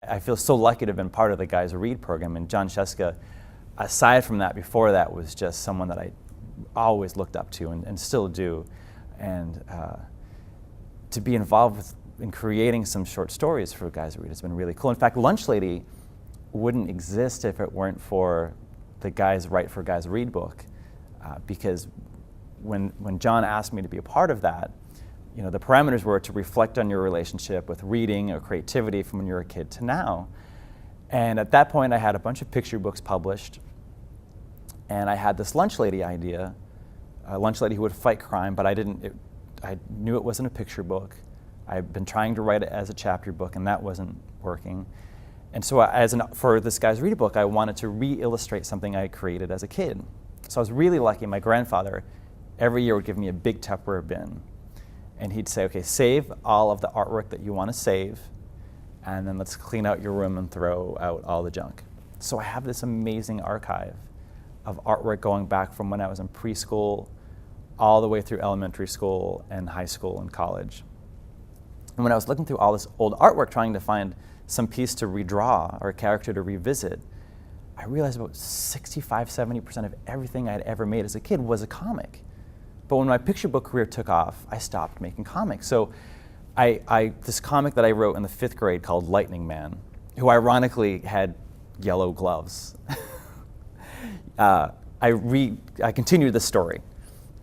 I feel so lucky to have been part of the Guys Who Read program, and Jon Scieszka, aside from that, before that, was just someone that I always looked up to and still do. And to be involved in creating some short stories for Guys Who Read has been really cool. In fact, Lunch Lady wouldn't exist if it weren't for the Guys Write for Guys Read book, because when Jon asked me to be a part of that, you know, the parameters were to reflect on your relationship with reading or creativity from when you were a kid to now. And at that point, I had a bunch of picture books published, and I had this Lunch Lady idea, a lunch lady who would fight crime, but I knew it wasn't a picture book. I've been trying to write it as a chapter book, and that wasn't working. And so for this Guys Read book, I wanted to re-illustrate something I had created as a kid. So I was really lucky. My grandfather every year would give me a big Tupperware bin, and he'd say, okay, save all of the artwork that you want to save, and then let's clean out your room and throw out all the junk. So I have this amazing archive of artwork going back from when I was in preschool all the way through elementary school and high school and college. And when I was looking through all this old artwork trying to find some piece to redraw or a character to revisit, I realized about 65–70% of everything I had ever made as a kid was a comic. But when my picture book career took off, I stopped making comics. So this comic that I wrote in the 5th grade called Lightning Man, who ironically had yellow gloves. I continued the story,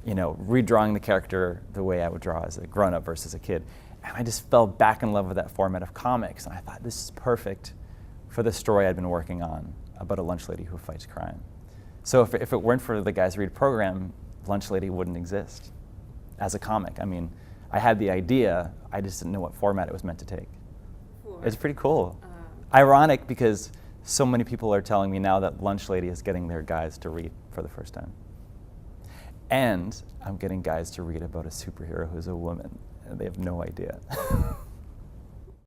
you know, redrawing the character the way I would draw as a grown-up versus a kid. And I just fell back in love with that format of comics. And I thought, this is perfect for the story I'd been working on about a lunch lady who fights crime. So if it weren't for the Guys Read program, Lunch Lady wouldn't exist as a comic. I mean, I had the idea, I just didn't know what format it was meant to take. It's pretty cool. Ironic, because so many people are telling me now that Lunch Lady is getting their guys to read for the first time. And I'm getting guys to read about a superhero who's a woman, and they have no idea.